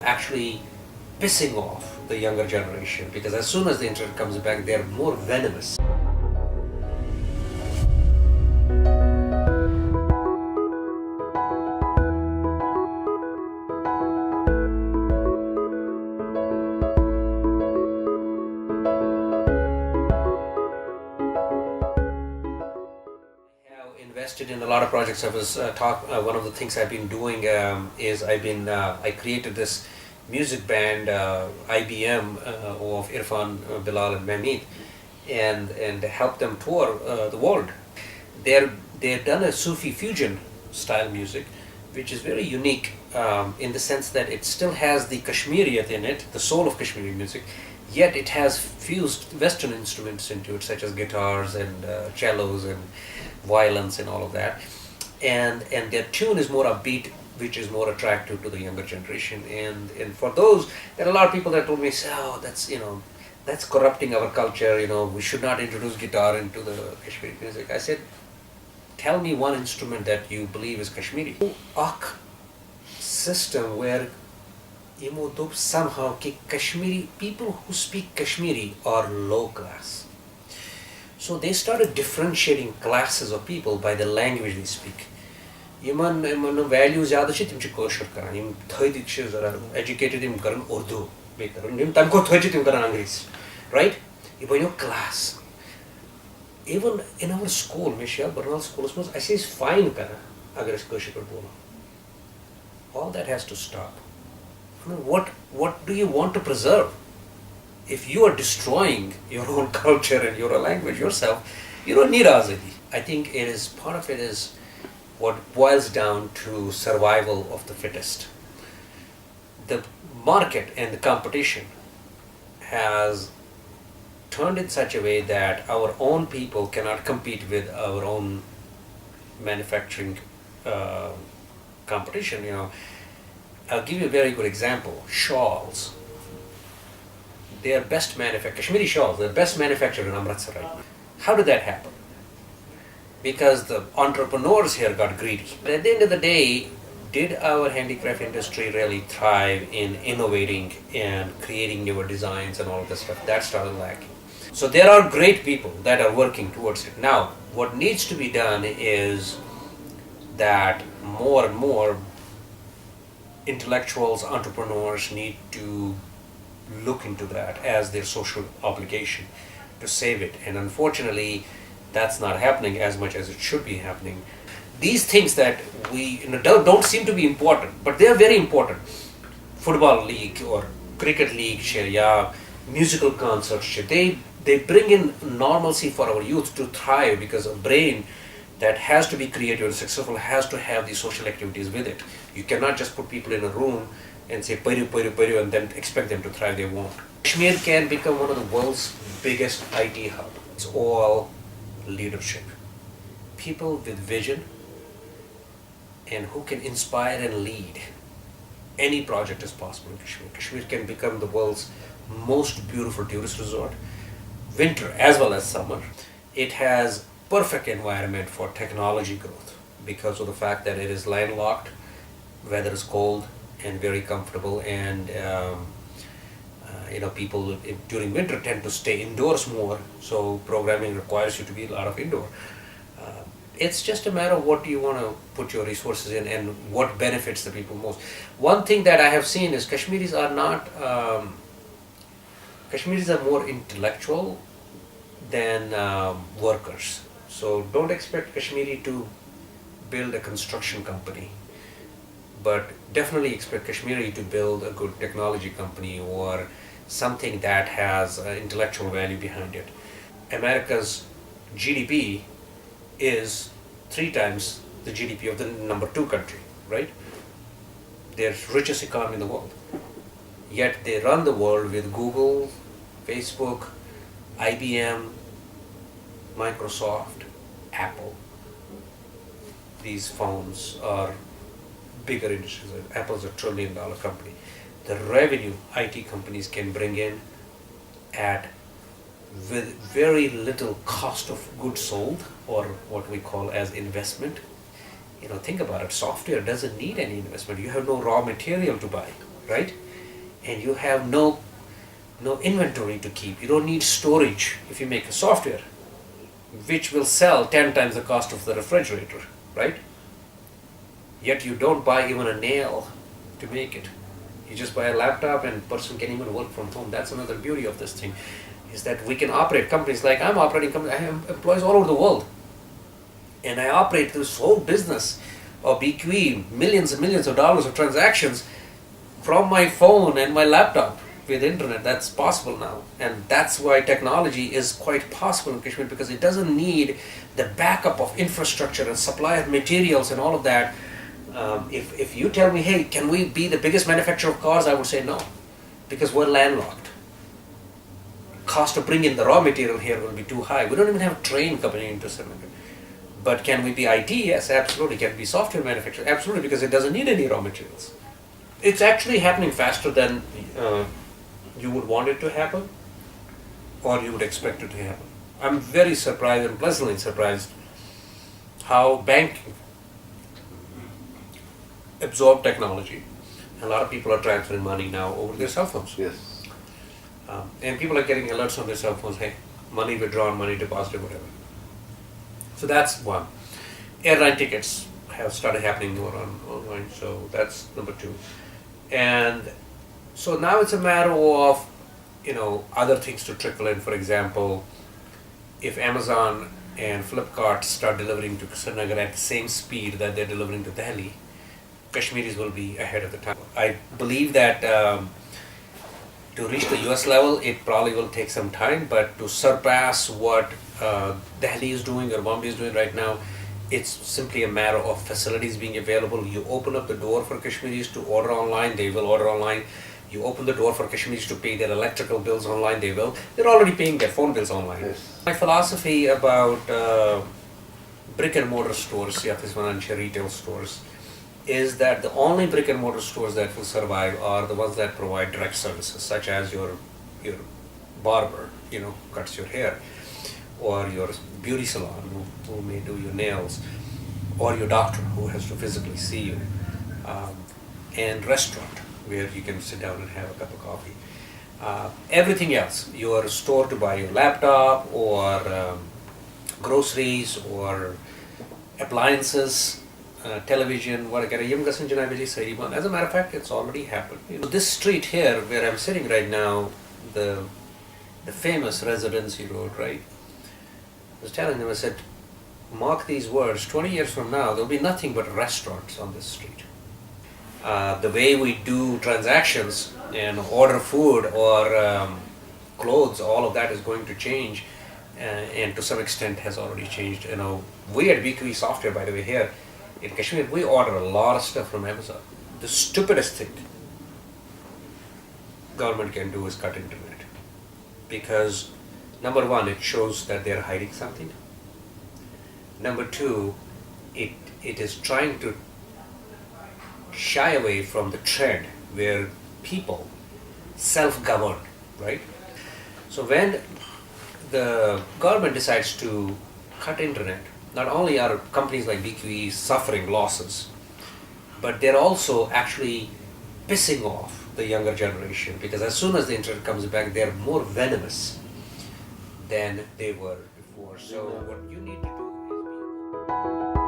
actually pissing off the younger generation, because as soon as the internet comes back, they're more venomous. Invested in a lot of projects. I was one of the things I've been doing is I created this music band IBM of Irfan, Bilal, and Mahmeed, and helped them tour the world. They've done a Sufi fusion style music, which is very unique in the sense that it still has the Kashmiriyat in it, the soul of Kashmiri music, yet it has fused Western instruments into it, such as guitars and cellos and violence and all of that, and their tune is more upbeat, which is more attractive to the younger generation. And for those, there are a lot of people that told me, oh, that's corrupting our culture, we should not introduce guitar into the Kashmiri music. I said, tell me one instrument that you believe is Kashmiri. Ak system where somehow Kashmiri people who speak Kashmiri are low class. So they started differentiating classes of people by the language they speak. Yman values zyada chhe tim kashmir karan, yim thoidi chhe zara educated im karan Urdu, be karan yim tamko thoidi tim karan English, right? Ibo class. Even in our school, Michelle Bernal school, I say it's fine karan agar is kashmir bola. All that has to stop. I mean, what do you want to preserve? If you are destroying your own culture and your language yourself, you don't need azadi. I think part of it is what boils down to survival of the fittest. The market and the competition has turned in such a way that our own people cannot compete with our own manufacturing competition. I'll give you a very good example. Shawls. They are best manufactured, Kashmiri shawls, they're best manufactured in Amritsar right now. How did that happen? Because the entrepreneurs here got greedy. But at the end of the day, did our handicraft industry really thrive in innovating and creating newer designs and all of this stuff? That started lacking. So there are great people that are working towards it. Now, what needs to be done is that more and more intellectuals, entrepreneurs need to look into that as their social obligation to save it, and unfortunately that's not happening as much as it should be happening. These things that we don't seem to be important, but they are very important. Football league or cricket league, yeah, musical concerts, they bring in normalcy for our youth to thrive, because a brain that has to be creative and successful has to have these social activities with it. You cannot just put people in a room and say pari and then expect them to thrive. They won't. Kashmir can become one of the world's biggest IT hub. It's all leadership. People with vision and who can inspire and lead. Any project is possible in Kashmir. Kashmir can become the world's most beautiful tourist resort, winter as well as summer. It has perfect environment for technology growth because of the fact that it is landlocked, weather is cold and very comfortable, and people during winter tend to stay indoors more, so programming requires you to be a lot of indoor. It's just a matter of what you want to put your resources in and what benefits the people most. One thing that I have seen is Kashmiris are more intellectual than workers. So don't expect Kashmiri to build a construction company, but definitely expect Kashmiri to build a good technology company or something that has intellectual value behind it. America's GDP is 3 times the GDP of the number 2 country, right? They're the richest economy in the world. Yet they run the world with Google, Facebook, IBM, Microsoft, Apple. These phones are bigger industries. Apple's $1 trillion company. The revenue IT companies can bring in with very little cost of goods sold, or what we call as investment. Think about it. Software doesn't need any investment. You have no raw material to buy, right? and you have no inventory to keep. You don't need storage if you make a software, which will sell 10 times the cost of the refrigerator, right? Yet you don't buy even a nail to make it. You just buy a laptop and person can even work from home. That's another beauty of this thing, is that we can operate companies like I'm operating companies. I have employees all over the world. And I operate this whole business of BQE, millions and millions of dollars of transactions from my phone and my laptop with internet. That's possible now. And that's why technology is quite possible in Kashmir, because it doesn't need the backup of infrastructure and supply of materials and all of that. If you tell me, hey, can we be the biggest manufacturer of cars, I would say no, because we're landlocked. Cost of bringing the raw material here will be too high. We don't even have a train coming into Srinagar. But can we be IT? Yes, absolutely. Can we be software manufacturer? Absolutely, because it doesn't need any raw materials. It's actually happening faster than you would want it to happen, or you would expect it to happen. I'm very surprised and pleasantly surprised how banking absorbed technology. A lot of people are transferring money now over their cell phones. Yes. And people are getting alerts on their cell phones, hey, money withdrawn, money deposited, whatever. So that's one. Airline tickets have started happening more online, so that's number two. And so now it's a matter of, other things to trickle in. For example, if Amazon and Flipkart start delivering to Srinagar at the same speed that they're delivering to Delhi, Kashmiris will be ahead of the time. I believe that to reach the US level, it probably will take some time, but to surpass what Delhi is doing or Bombay is doing right now, it's simply a matter of facilities being available. You open up the door for Kashmiris to order online, they will order online. You open the door for Kashmiris to pay their electrical bills online, they will. They're already paying their phone bills online. Yes. My philosophy about brick and mortar stores, Yathiswanancha retail stores, is that the only brick and mortar stores that will survive are the ones that provide direct services, such as your barber, cuts your hair, or your beauty salon who may do your nails, or your doctor who has to physically see you, and restaurant where you can sit down and have a cup of coffee. Everything else, your store to buy your laptop or groceries or appliances, television, whatever. As a matter of fact, it's already happened. This street here where I'm sitting right now, the famous Residency Road, right? I was telling them, I said, mark these words, 20 years from now, there'll be nothing but restaurants on this street. The way we do transactions and order food or clothes, all of that is going to change, and to some extent has already changed. We at BQE Software, by the way, here in Kashmir, we order a lot of stuff from Amazon. The stupidest thing government can do is cut internet, because number one, it shows that they're hiding something. Number two, it is trying to shy away from the trend where people self-govern, right? So when the government decides to cut internet, not only are companies like BQE suffering losses, but they're also actually pissing off the younger generation, because as soon as the internet comes back, they're more venomous than they were before. So what you need to do is be